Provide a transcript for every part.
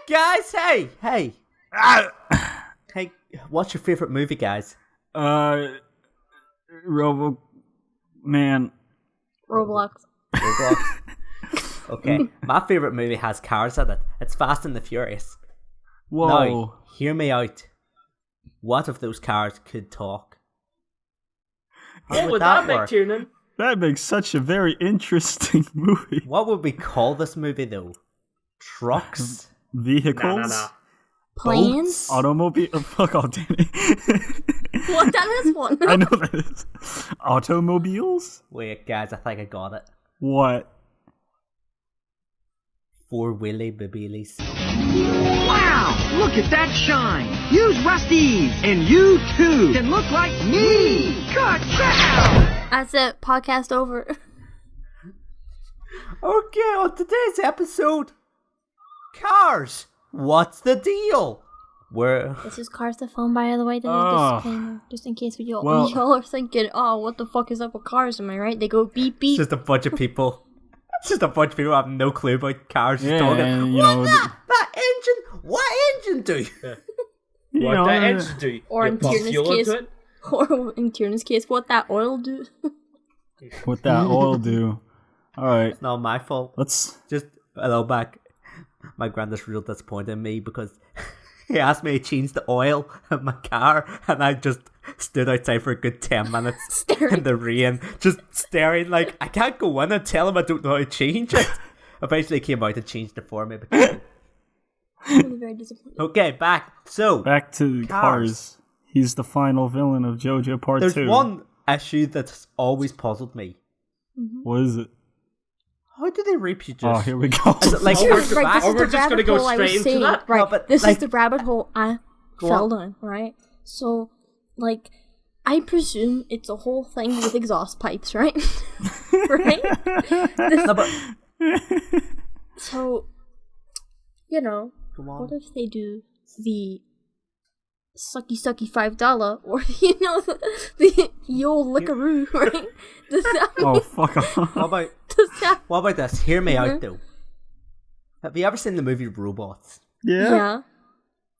guys, hey. Hey, what's your favorite movie, guys? Man. Roblox. Okay, my favorite movie has cars in it. It's Fast and the Furious. Whoa. Now, hear me out. What if those cars could talk? How What would that make, work? Tiarnan? That makes such a very interesting movie. What would we call this movie, though? Trucks? Vehicles? Nah. Planes? Automobile? Fuck off, Danny. What? That is one. I know that is. Automobiles? Wait, guys, I think I got it. What? Four Willy Babies. Wow! Look at that shine! Use Rusty's, and you too can look like me! Good job! That's it. Podcast over. Okay, on today's episode, cars. What's the deal? This is Cars the Phone, by the way. This is Oh. disclaimer, just in case y'all are thinking, oh, what the fuck is up with cars? Am I right? They go beep beep. It's just a bunch of people. It's just a bunch of people who have no clue about cars. Just Yeah, talking. and, What that engine? What engine do? What that engine do? Or You in pump Tiernan's fuel case, into it? or in Tiernan's case, what that oil do? What that oil do? Alright, It's not my fault. let's... Just a little back. My granddad's real disappointed in me because he asked me to change the oil in my car, and I just stood outside for a good 10 minutes Staring. in the rain, just staring like I can't go in and tell him I don't know how to change it. Eventually he came out and changed it for me. But I'm very disappointed. okay, back. So Back to Cars. He's the final villain of JoJo Part 2. there's one issue that's always puzzled me. What is it? How do they reproduce? Oh, here we go. Is it like Oh, front to Right, back? this Or is we're the just gonna rabbit go hole I was straight into saying. that? Right, No, but, this like- is the rabbit hole I Go fell on. down, right? So, like, I presume it's a whole thing with exhaust pipes, right? Right? No, but So, you know, come on. what if they do the sucky $5 or, you know, the old lickaroo, right? Does that mean, Oh, fuck off. does that... What about this? Hear me out though. Have you ever seen the movie Robots? Yeah.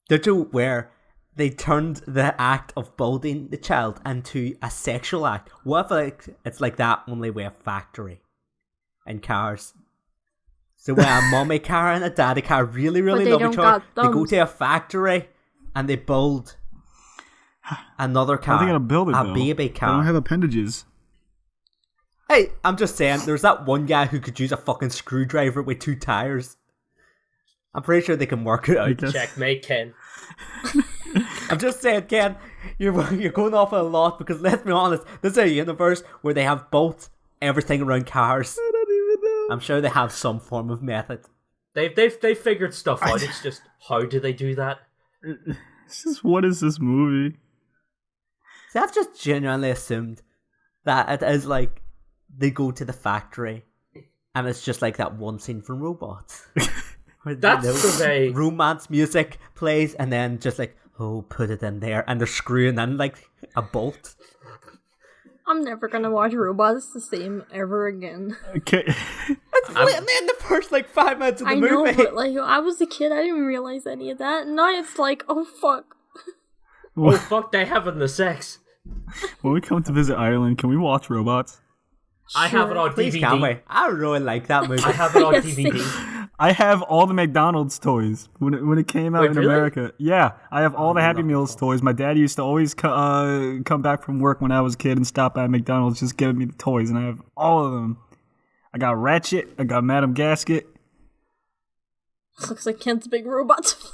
Did you where they turned the act of building the child into a sexual act? What if it's like that only with a factory and cars? So when a mommy car and a daddy car really But they love don't each other, got they go thumbs. to a factory and they build another car. How are they gonna build it, A though? baby They car. don't have appendages. Hey, I'm just saying, there's that one guy who could use a fucking screwdriver with 2 tires. I'm pretty sure they can work it out. guess. Checkmate, Ken. I'm just saying, Ken, you're going off a lot because let's be honest, this is a universe where they have built everything around cars. I don't even know. I'm sure they have some form of method. They've figured stuff out. It's just how do they do that? It's just, what is this movie? See, I've just genuinely assumed that it is like they go to the factory and it's just like that one scene from Robots. Where, That's you know, the way. romance music plays and then just like, oh, put it in there, and they're screwing in like a bolt. I'm never gonna watch Robots the same ever again. Okay. It's literally in the first like 5 minutes of the I movie. know, but like, I was a kid, I didn't realize any of that. And now it's like, oh fuck. Oh fuck, they having the sex. When we come to visit Ireland, can we watch Robots? I have it on Please, DVD. can't we? I really like that movie. I have it on Yes, DVD. I have all the McDonald's toys when it came out Wait, in really? America. Yeah, I have all the Happy Meals toys. My dad used to always come back from work when I was a kid and stop by McDonald's just giving me the toys, and I have all of them. I got Ratchet. I got Madam Gasket. Looks like Kent's big robots.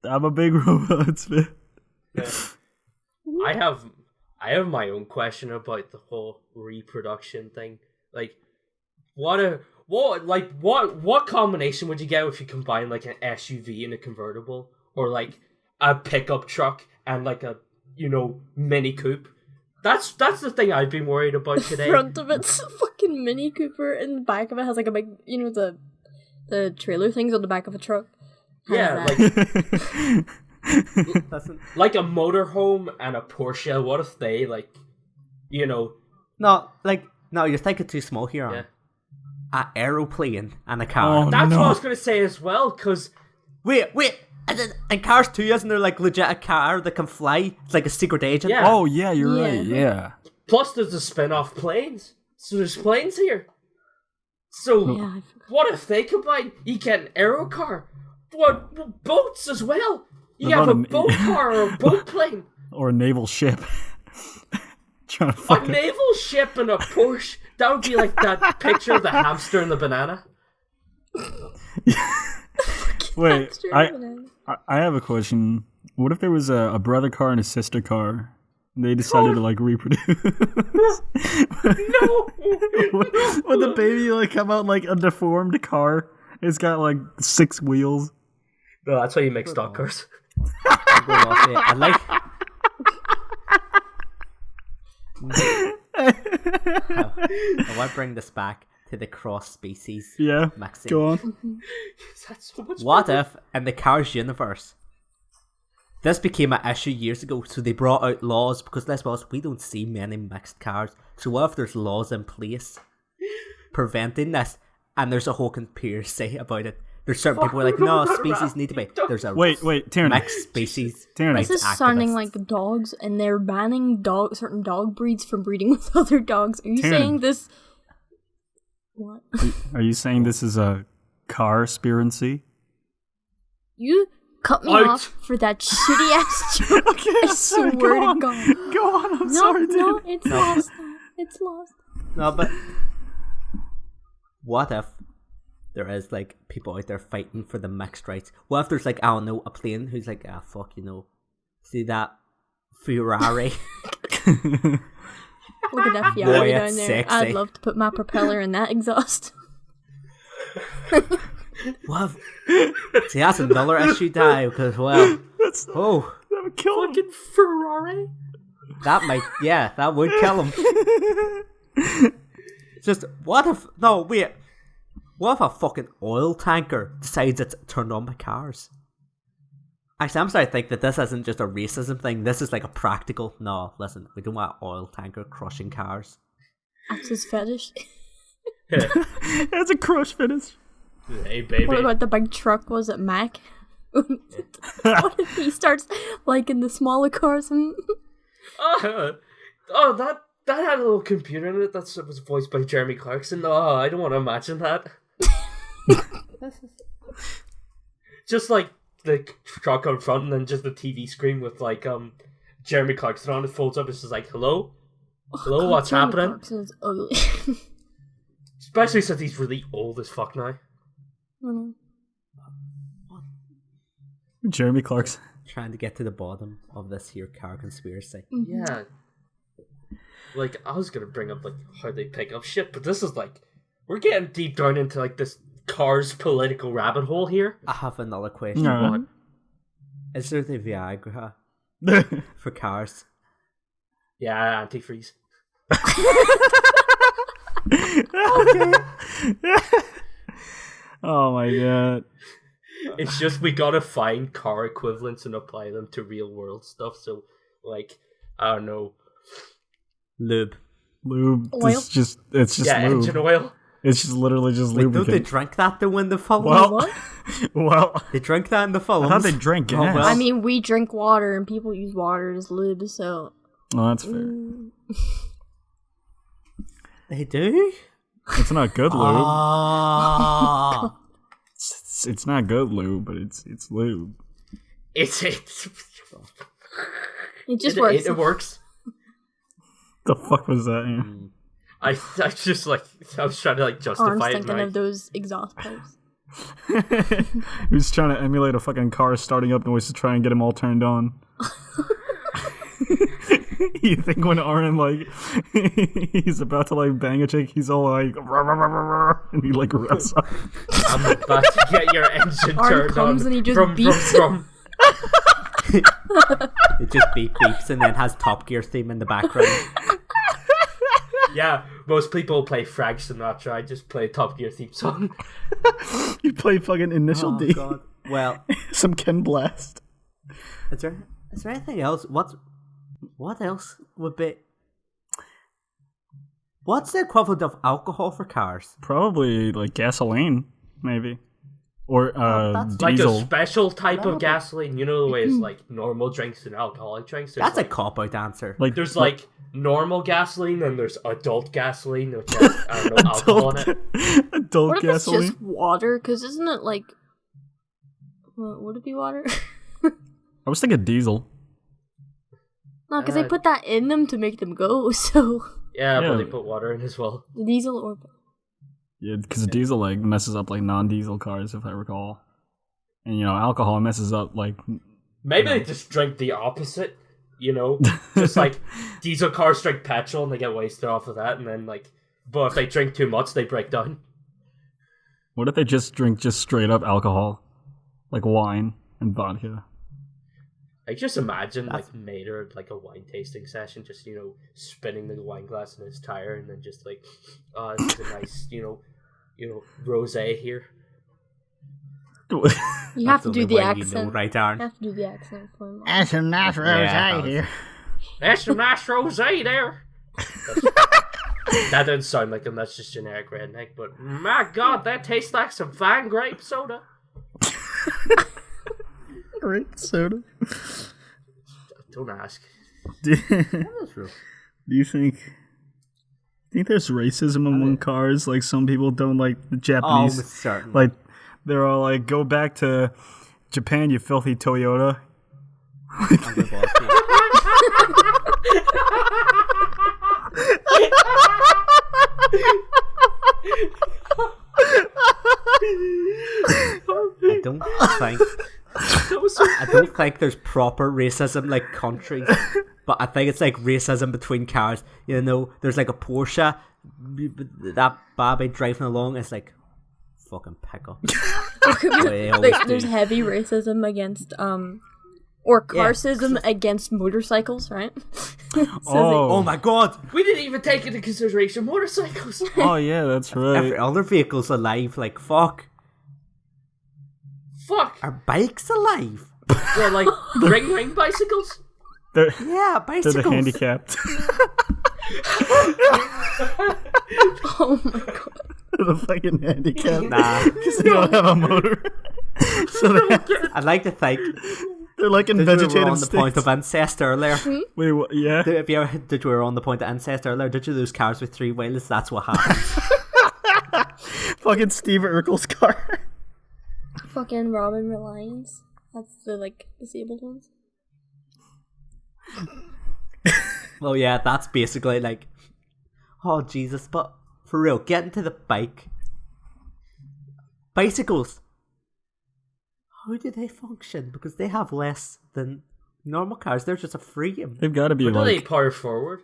I'm a big Robots fan. Yeah. I have my own question about the whole reproduction thing. Like, what combination would you get if you combine like an SUV and a convertible, or like a pickup truck and like a Mini Coupe? That's the thing I've been worried about today. Front of it's a fucking Mini Cooper, and the back of it has like a big, the trailer things on the back of a truck. Yeah, That. like a motorhome and a Porsche. What if they No, you're thinking too small here. Yeah. An aeroplane and a car. Oh, That's no. what I was gonna say as well, because Wait. And Cars 2, isn't there like legit a car that can fly? It's like a secret agent. Yeah. Oh yeah, you're right. Yeah. Plus, there's a spin-off planes. So there's planes here. So Yeah, I forgot. what if they combine? You get an aero car, what boats as well? You What have a about boat car or a boat plane, Or a naval ship. Trying to a fucking. naval ship, and a Porsche. That would be like that picture of the hamster and the banana. Wait, Hamster I banana. I have a question. What if there was a brother car and a sister car? And they decided to like reproduce. No. Would the baby like come out like a deformed car? It's got like 6 wheels. No, that's how you make stock cars. I like. I want to bring this back to the cross species. Yeah. mixing. Go on. That's so much What better. if in the Cars universe, this became an issue years ago, so they brought out laws because let's be honest, we don't see many mixed cars. So what if there's laws in place preventing this, and there's a whole conspiracy about it? There's certain people who are like, no, species need to be. There's a Wait, Tiarnan. mixed species. Tiarnan. rights This is sounding activists. like dogs, and they're banning certain dog breeds from breeding with other dogs. Are you Tiarnan. saying this? What? Are you saying this is a car-spiracy? You cut me Out. off for that shitty ass joke. I swear to God. Go on. I'm No, sorry, dude. no, it's lost. now. It's lost. No, but what if there is like people out there fighting for the mixed rights? What if there's like, I don't know, a plane who's like, ah, fuck, see that Ferrari? Look at that Boy, Ferrari it's down there. sexy. I'd love to put my propeller in that exhaust. What if... See, that's another issue, Di, because, well, oh, That would kill him. Fucking Ferrari. that would kill him. Just, what if a fucking oil tanker decides it's turned on by cars? Actually, I'm starting to think that this isn't just a racism thing. This is like a practical. No, listen, we don't want an oil tanker crushing cars. That's his fetish. It's a crush finish. Hey, baby. What about the big truck? Was it Mac? What if he starts liking the smaller cars? That had a little computer in it that was voiced by Jeremy Clarkson. Oh, I don't want to imagine that. Just like the truck on front and then just the TV screen with like Jeremy Clarkson on it folds up. It's just like, hello? Hello, God, what's Jeremy happening? Clarkson's ugly. Especially since he's really old as fuck now. Mhm. Jeremy Clarkson. Trying to get to the bottom of this here car conspiracy. Yeah. Like, I was gonna bring up like how they pick up shit, but this is like, we're getting deep down into like this Cars political rabbit hole here. I have another question. No. Is there the Viagra for cars? Yeah, antifreeze. Oh my god. It's just we gotta find car equivalents and apply them to real world stuff. So, like, I don't know. Lube. Lube. Oil? It's just Yeah, lube. engine oil. It's just literally just Wait, don't they lubricant. drink that though in the film? Well, What? well, They drink that in the films. I thought they drank gas. well. I mean, we drink water and people use water as lube, so. Oh, that's fair. They do? It's not good lube. Ah. It's not good lube, but it's lube. It It just works. It works. The fuck was that? Yeah. I just like I was trying to like Arm's justify it. thinking Right? of those exhaust pipes. Who's trying to emulate a fucking car starting up noise to try and get him all turned on? You think when Arnon like he's about to like bang a chick, he's all like "Rah, rah, rah, rah, rah," and he like revs up. I'm about to get your engine Arm turned comes on. and he just from, beeps. From. It just beeps and then has Top Gear theme in the background. Yeah, most people play Frank Sinatra. I just play Top Gear theme song. You play fucking Initial D. God. Well, Some Ken Blast. is there anything else? What else would be? What's the equivalent of alcohol for cars? Probably like gasoline, maybe. Or that's Like diesel. a special type of gasoline. You know the way it's like normal drinks and alcoholic drinks. There's That's a like, cop-out answer. Like there's like normal gasoline and there's adult gasoline, which has, I don't know, alcohol in it. adult What if gasoline. it's just water? Because isn't it like... would it be water? I was thinking diesel. No, because they put that in them to make them go, so... Yeah, Yeah. but they put water in as well. Diesel or... Yeah, because diesel like messes up like non-diesel cars, if I recall. And you know, alcohol messes up like. Maybe they just drink the opposite, you know? Just like diesel cars drink petrol and they get wasted off of that, and then like, but if they drink too much, they break down. What if they just drink just straight up alcohol, like wine and vodka? Like, just imagine like Mater at like a wine tasting session, just spinning the wine glass in his tire, and then just like, this is a nice, rosé here. You have to do the accent. You know, right, Aaron? You have to do the accent for him. That's some nice rosé here. That's some nice rosé there. That doesn't sound like him. That's just generic redneck. But my God, that tastes like some fine grape soda. Grape soda. Don't ask. Do you think there's racism among cars? Like some people don't like the Oh, Japanese. it's certain. Like they're all like, "Go back to Japan, you filthy Toyota." I don't think. I don't think there's proper racism like countries, but I think it's like racism between cars. You know, there's like a Porsche, that baby driving along. It's like fucking pick up. They always Like, there's do. heavy racism against or carsism against motorcycles, right? Oh my God! We didn't even take into consideration motorcycles. Oh yeah, that's right. Every other vehicle's alive. Like fuck. Fuck. Are bikes alive? Well, like ring bicycles. They're, Yeah, they're bicycles. the handicapped. Oh my God. The fucking handicapped. Nah, Because they don't have a motor. So I'd like to think. they're like in Did we were vegetative on the point states. of incest earlier? Wait, what? Yeah. If you ever did, we were on the point of incest earlier. Did you lose cars with three wheels? That's what happens. Fucking Steve Urkel's car. Fucking Robin Reliance. That's the like disabled ones. Well, yeah, that's basically like, oh Jesus! But for real, getting to the bicycles. How do they function? Because they have less than normal cars. They're just a frame. They've got to be But do they like. power forward?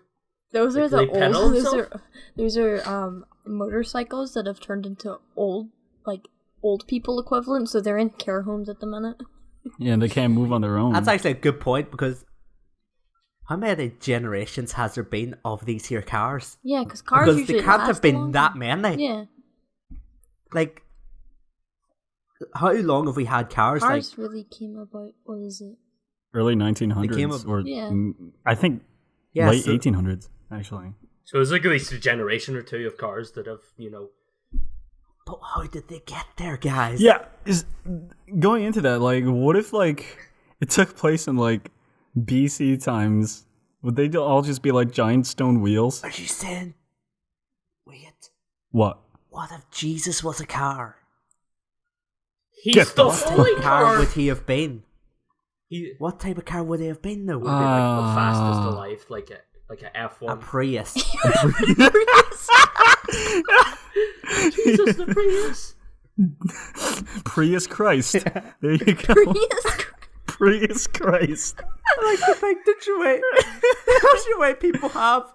Those are Like, do they the pedal old. themselves? Those are motorcycles that have turned into old people equivalent. So they're in care homes at the minute. Yeah, they can't move on their own. That's actually a good point because how many generations has there been of these here cars? Yeah, because cars Because usually there can't last have a been long that time. many. Yeah, Like, how long have we had cars? cars really came about. What is it? Early They 1900s, came up- or Yeah. I think Yeah, late so- 1800s actually. So there's like at least a generation or two of cars that have, But how did they get there, guys? Yeah, is going into that like, what if like it took place in like BC times? Would they all just be like giant stone wheels? Are you saying? Wait. What? What if Jesus was a car? he's Get the the holy What car car. would he have been? He What type of car would he have been though? would be like the fastest alive, like a A F1. Prius. Jesus, the Prius. Prius Christ. There you go. Prius Christ. I like to think that you wait. That's the way people have.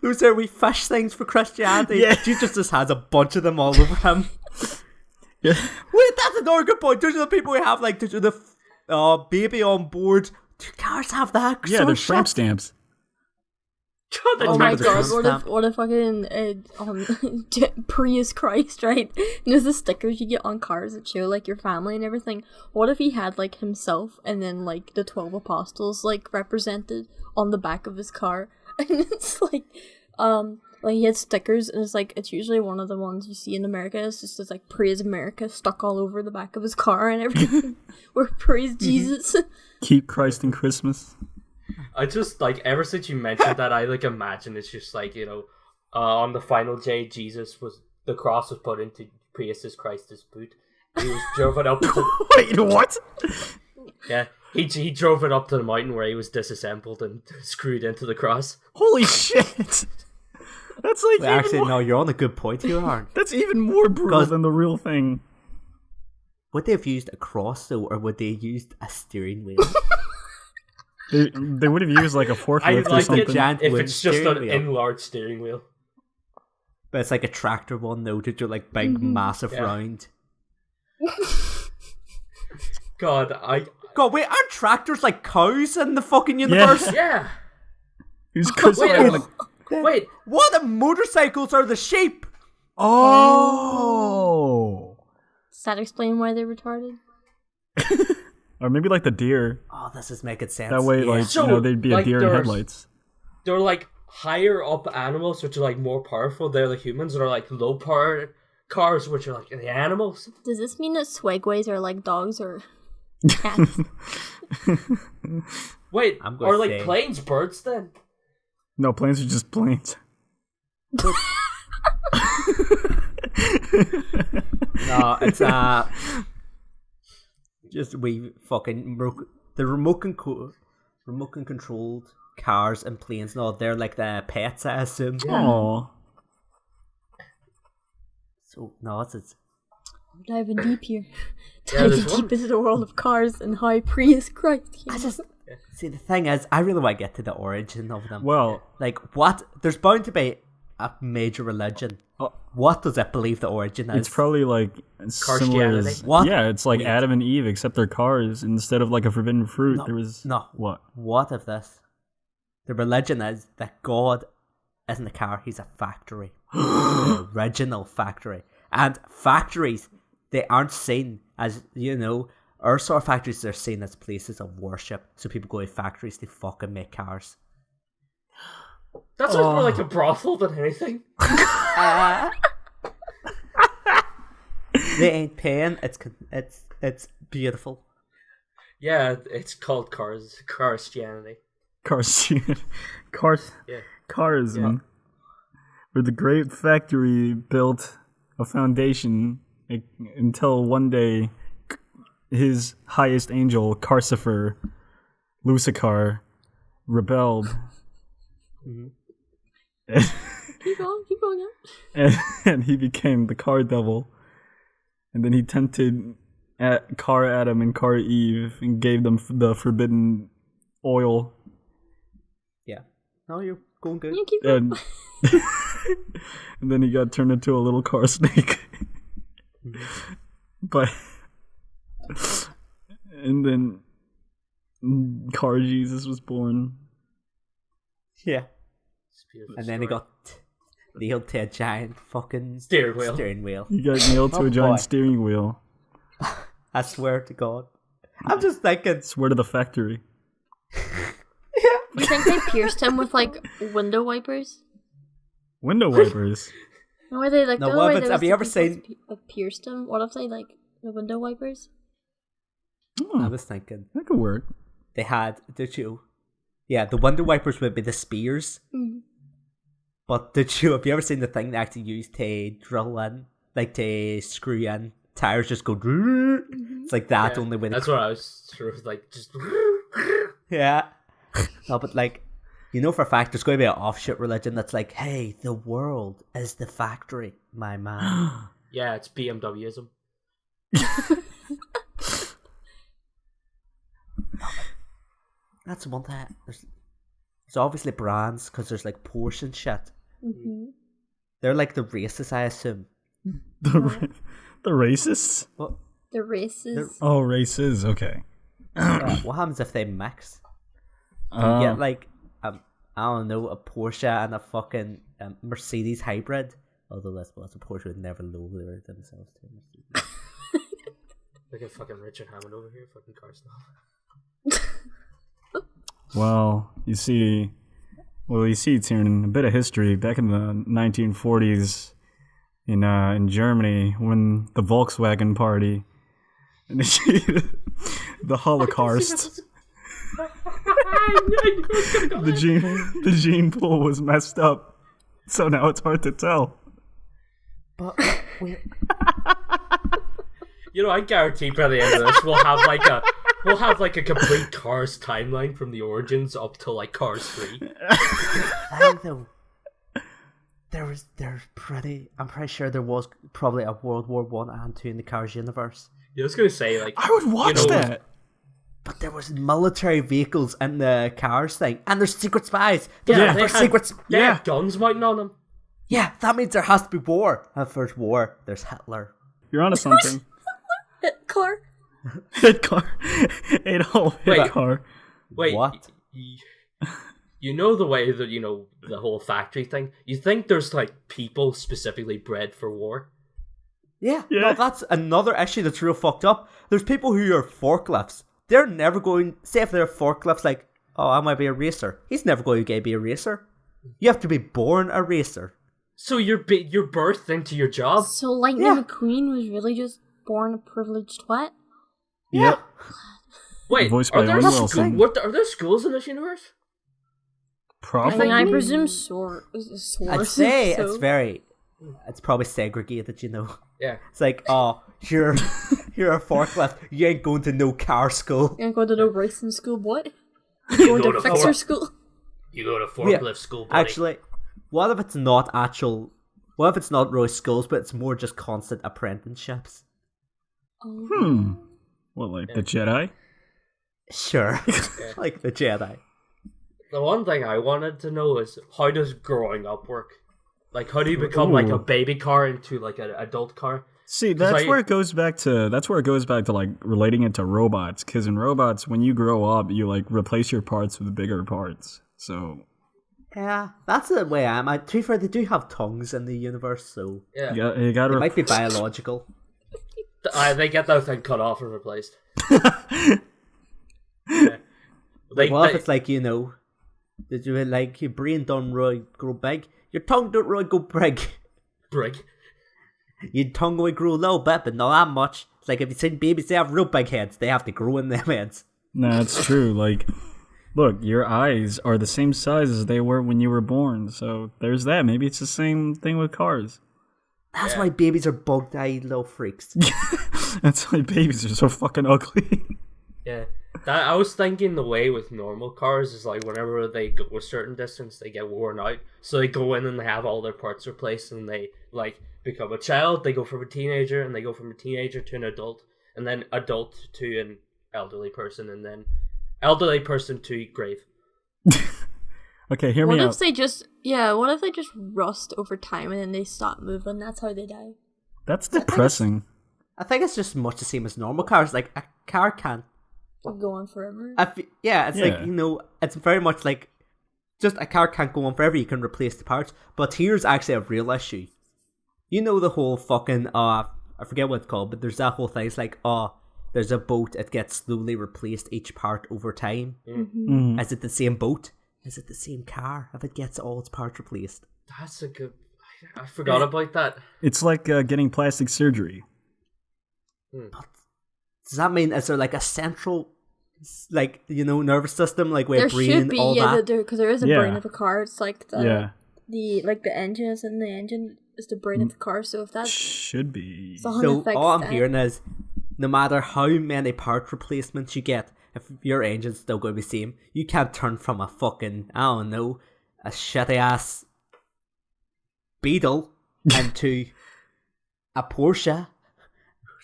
Those are wee fish things for Christianity. Yeah. Jesus just has a bunch of them all over him. Yeah. Wait, that's another good point. Those are the people we have, like, those are the baby on board. Do cars have that? Yeah, sort they're of tramp shit? stamps. God, the Oh my the God! stamp. What if fucking Prius Christ, right? You know the stickers you get on cars that show like your family and everything. What if he had like himself and then like the 12 apostles like represented on the back of his car, and it's like Like he had stickers, and it's usually one of the ones you see in America. It's just this like "Praise America" stuck all over the back of his car and everything. Or "Praise Jesus." Keep Christ in Christmas. I just like ever since you mentioned that, I like imagine it's just like on the final day, the cross was put into Jesus Christ's boot. He was driven up. Wait, what? Yeah, he drove it up to the mountain where he was disassembled and screwed into the cross. Holy shit! That's like Actually, no, you're on a good point here, aren't? That's even more brutal than the real thing. Would they have used a cross though, or would they have used a steering wheel? They would have used like a forklift or something. If it's just an enlarged steering wheel. But it's like a tractor one though, to do like big, massive round. God, wait, aren't tractors like cows in the fucking universe? Yeah. Wait, what? The motorcycles are the sheep. Oh. Does that explain why they're retarded? Or maybe like the deer. Oh, this is making sense. That way, like, they'd be a deer in headlights. They're like higher up animals, which are like more powerful. They're the humans that are like low powered cars, which are like the animals. Does this mean that swagways are like dogs or cats? Wait, are like planes birds then? No, planes are just planes. No, it's just we fucking the remote controlled cars and planes. No, they're like the pets, I assume. Aww. So no, it's Diving deep here. Diving deep into the world of cars and how Prius Christ. I just see the thing is, I really want to get to the origin of them. Well, like what? There's bound to be a major religion. What does it believe the origin is? It's probably like similar as, what? Yeah, it's like Adam and Eve, except they're cars. Instead of like a forbidden fruit, there was what? What if this? The religion is that God isn't a car; he's a factory, the original factory. And factories, they aren't seen as our sort of factories are seen as places of worship. So people go to factories to fucking make cars. That sounds more like a brothel than anything. They ain't paying. It's beautiful. Yeah, it's called Christianity. Cars. Yeah. Cars. Yeah. Where the great factory built a foundation until one day his highest angel, Carcifer, Lucifer, rebelled. Mm-hmm. Keep going. And he became the car devil. And then he tempted Car Adam and Car Eve and gave them the forbidden oil. Yeah. No, you're going good. Yeah, keep going. And then he got turned into a little car snake. But and then Car Jesus was born. Yeah. And then he got nailed to a giant fucking steering wheel. He got nailed to a giant steering wheel. I swear to God. I'm just thinking. Swear to the factory. Yeah. You think they pierced him with like window wipers? Window wipers? No, were they like? No, what if have you ever seen? Pierced him? What if they like the window wipers? Oh, I was thinking that could work. They had, did you? Yeah, the window wipers would be the spears. Mm. But have you ever seen the thing they actually use to drill in, like to screw in? Tires just go. Mm-hmm. It's like that only with. That's what I was sort of like just. Yeah. No, but like, for a fact, there's going to be an offshoot religion that's like, hey, the world is the factory, my man. Yeah, it's BMWism. That's one thing. There's obviously brands because there's like Porsche and shit. Mm-hmm. They're like the racists, I assume. The racists? What? The races. Oh, races. Okay. What happens if they mix? You get like I don't know, a Porsche and a fucking Mercedes hybrid. Although that's what a Porsche would never lower themselves to Mercedes. Like a fucking Richard Hammond over here, fucking car snob. Well, you see, Well, you see, Tiarnan, a bit of history. Back in the 1940s in Germany, when the Volkswagen Party initiated the Holocaust, the gene pool was messed up, so now it's hard to tell. But wait, You know, I guarantee by the end of this, we'll have like a complete Cars timeline from the origins up to like Cars 3. I though. I'm pretty sure there was probably a World War 1 and 2 in the Cars universe. Yeah, I was gonna say, like, I would watch that. But there was military vehicles in the Cars thing, and there's secret spies. Yeah, they Yeah. had guns mounted on them. Yeah, that means there has to be war. And if there's war, there's Hitler. You're onto something. Car. Hitler. Adolf Hitler. Wait, What? You know the way that, you know, the whole factory thing? You think there's, like, people specifically bred for war? Yeah, Yeah. no, that's another issue that's real fucked up. There's people who are forklifts. They're never going, say if they're forklifts, like, oh, I might be a racer. He's never going to be a racer. You have to be born a racer. So you're birthed into your job? So Lightning Yeah. McQueen was really just born a privileged twat? Yep. Wait, Voiced are by there, Owen Wilson. are there schools in this universe? I Probably. mean, I presume I'd say it's probably segregated, you know. Yeah. It's like, oh, you're a forklift. You ain't going to no car school. You're going to no racing school, what? You're going to fixer school? You go to forklift school, buddy. Actually, what if it's not really schools, but it's more just constant apprenticeships? What, like the Jedi? Sure. Like the Jedi. The one thing I wanted to know is, how does growing up work? Like, how do you become like a baby car into like an adult car? See, that's where it goes back to like relating it to robots. Because in robots, when you grow up, you like replace your parts with bigger parts. So Yeah, that's the way I am. To be fair, they do have tongues in the universe, so Yeah. you gotta it might be biological. They get that thing cut off and replaced. What if it's like, you know, did you like your brain don't really grow big, your tongue don't really go big. Brig. Your tongue will grow a little bit, but not that much. It's like if you've seen babies, they have real big heads. They have to grow in their heads. No, it's true. Like, look, your eyes are the same size as they were when you were born. So there's that. Maybe it's the same thing with cars. That's why babies are bug-eyed little freaks. That's why babies are so fucking ugly. Yeah. I was thinking the way with normal cars is like whenever they go a certain distance, they get worn out. So they go in and they have all their parts replaced, and they like become a child. They go from a teenager, and they go from a teenager to an adult, and then adult to an elderly person, and then elderly person to grave. Okay, hear me out. What if they just rust over time and then they stop moving? That's how they die. That's depressing. I think it's just much the same as normal cars. Like, a car can't. Go on forever. Like, you know, it's very much like, just a car can't go on forever. You can replace the parts. But here's actually a real issue. You know the whole fucking, I forget what it's called, but there's that whole thing. It's like, there's a boat, it gets slowly replaced each part over time. Mm-hmm. Is it the same boat? Is it the same car if it gets all its parts replaced? That's a good... I forgot about that. It's like getting plastic surgery. But does that mean, is there like a central, like, you know, nervous system, like where There brain should and be, all yeah, that? because there is a Yeah. brain of a car. It's like Yeah. the engine is in the engine is the brain of the car. So if that's Should be. So all I'm hearing is, no matter how many part replacements you get, if your engine's still going to be the same, you can't turn from a fucking, I don't know, a shitty ass Beetle into a Porsche.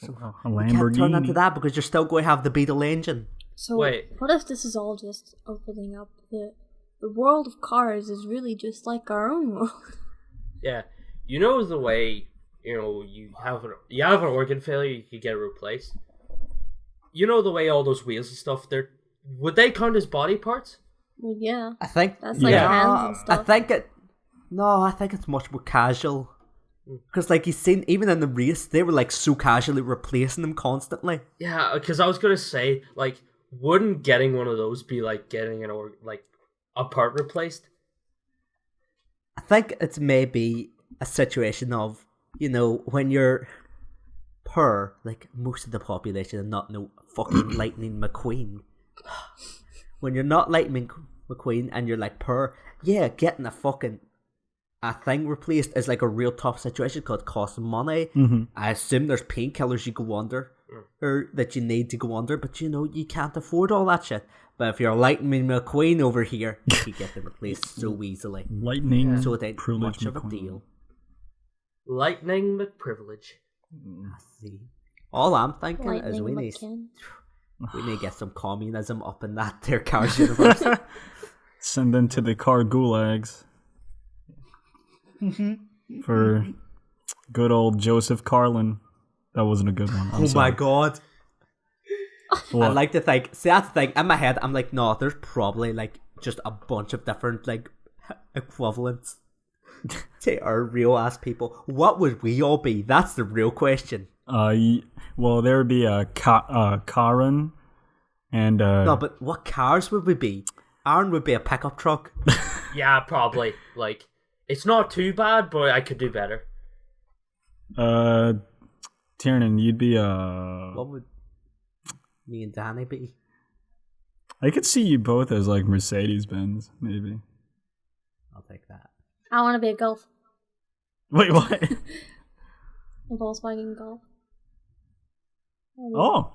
A You can't Lamborghini. turn into that because you're still going to have the Beetle engine. So Wait. what if this is all just opening up the world of cars is really just like our own world? Yeah. You know the way, you know, you have an organ failure, you could get it replaced. You know the way all those wheels and stuff, would they count as body parts? Well, yeah, I think that's like Yeah. hands and stuff. I think it's much more casual. Because, like, you've seen, even in the race, they were, like, so casually replacing them constantly. Yeah, because I was going to say, like, wouldn't getting one of those be like getting a part replaced? I think it's maybe a situation of, when you're poor, like most of the population and not no fucking Lightning McQueen. When you're not Lightning McQueen and you're like poor, yeah, getting a thing replaced is like a real tough situation because it costs money. Mm-hmm. I assume there's painkillers you go under or that you need to go under, but you can't afford all that shit. But if you're Lightning McQueen over here, you get them replaced so easily. Lightning, so it ain't privilege much of a McQueen. deal. Lightning McPrivilege. I see. All I'm thinking is Lightning we need McKin. to get some communism up in that there Cars universe. Send them to the car gulags. For good old Joseph Carlin. That wasn't a good one. I'm Oh sorry. my god. What? I like to think. See, that's the thing. In my head, I'm like, no, there's probably like just a bunch of different like equivalents to our real ass people. What would we all be? That's the real question. Well, there would be a Karen and No, but what cars would we be? Aaron would be a pickup truck. Yeah, probably. Like, it's not too bad, but I could do better. Tiarnan, you'd be What would me and Dani be? I could see you both as like Mercedes Benz, maybe. I'll take that. I want to be a Golf. Wait, what? A Volkswagen Golf. Oh,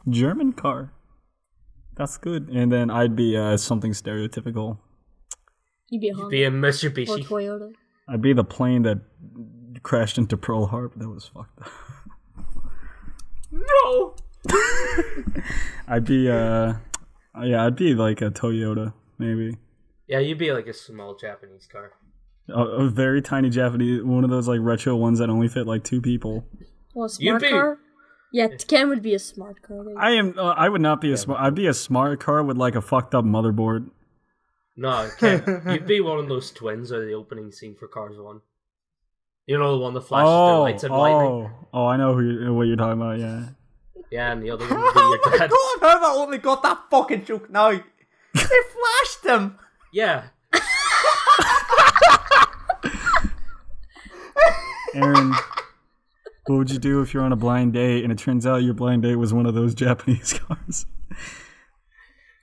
German car. That's good. And then I'd be something stereotypical. You'd be a You'd Honda be a or Mitsubishi. Toyota. I'd be the plane that crashed into Pearl Harbor. That was fucked up. No! I'd be I'd be like a Toyota, maybe. Yeah, you'd be like a small Japanese car. A very tiny Japanese, one of those like retro ones that only fit like 2 people. Well, a smart be- car? Yeah, Ken would be a smart car. I would not be a smart. I'd be a smart car with like a fucked up motherboard. No, Ken, you'd be one of those twins out of the opening scene for Cars 1. You know, the one that flashes their lights and lightning? I know what you're talking about, yeah. Yeah, and the other one would be your dad. God, how have I only got that fucking joke now? They flashed him. Yeah. Aaron, what would you do if you're on a blind date and it turns out your blind date was one of those Japanese cars?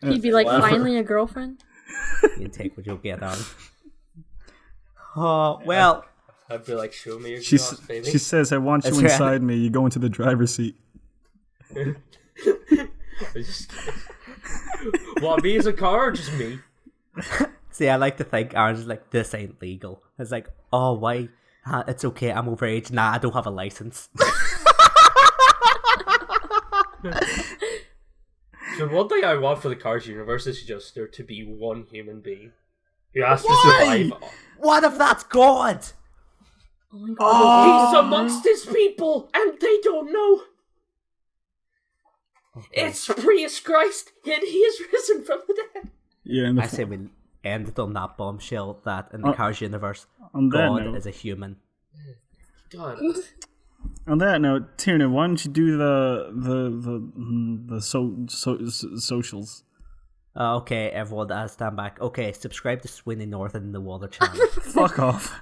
He'd be like, finally a girlfriend. You take what you'll get on. Oh, well. I'd be like, show me your She glass, baby. she says, I want you That's right. inside me. You go into the driver's seat. What, me as a car or just me? See, I like to think Aaron's like, this ain't legal. It's like, oh, why? It's okay, I'm overage. Nah, I don't have a license. So one thing I want for the Cars universe is just there to be one human being who has to Why? survive. What if that's God? Oh my god. He's amongst his people, and they don't know. It's Prius Christ, and he is risen from the dead. Yeah, I say we ended on that bombshell that in the Cars universe, on that God note- is a human. God. On that note, Tiarnan, why don't you do the socials? Okay, everyone, stand back. Okay, subscribe to Sweeney North and the Water channel. Fuck off.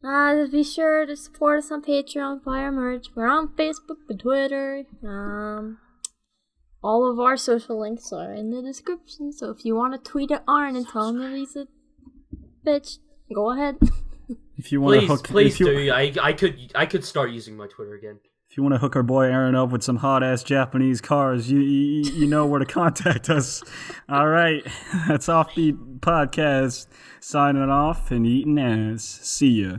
Just be sure to support us on Patreon, buy our merch. We're on Facebook and Twitter. All of our social links are in the description. So if you want to tweet at Arn and tell him that he's a bitch, go ahead. If you want to Please, hook, please if you, do. I could start using my Twitter again. If you want to hook our boy Aaron up with some hot ass Japanese cars, you know where to contact us. All right, that's Offbeat Podcast signing off and eating ass. See ya.